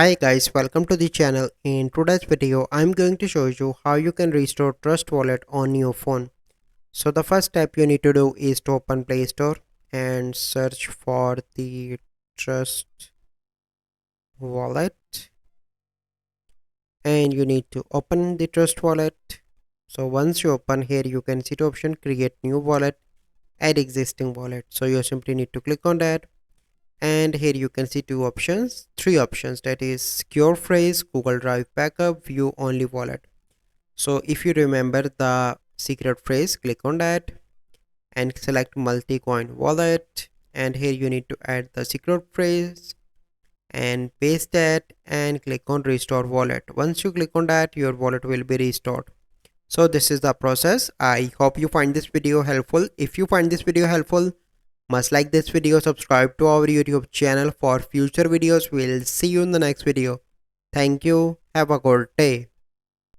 Hi guys, welcome to the channel. In today's video, I'm going to show you how you can restore Trust Wallet on your phone. So the first step you need to do is to open Play Store and search for the Trust Wallet, and you need to open the Trust Wallet. So once you open here, you can see the option create new wallet, add existing wallet. So you simply need to click on that, and here you can see three options, that is secure phrase, Google Drive backup, view only wallet. So if you remember the secret phrase, click on that and select multi-coin wallet, and here you need to add the secret phrase and paste that and click on restore wallet. Once you click on that, your wallet will be restored. So this is the process. I hope you find this video helpful. If you find this video helpful, must like this video, subscribe to our YouTube channel for future videos. We'll see you in the next video. Thank you. Have a good day.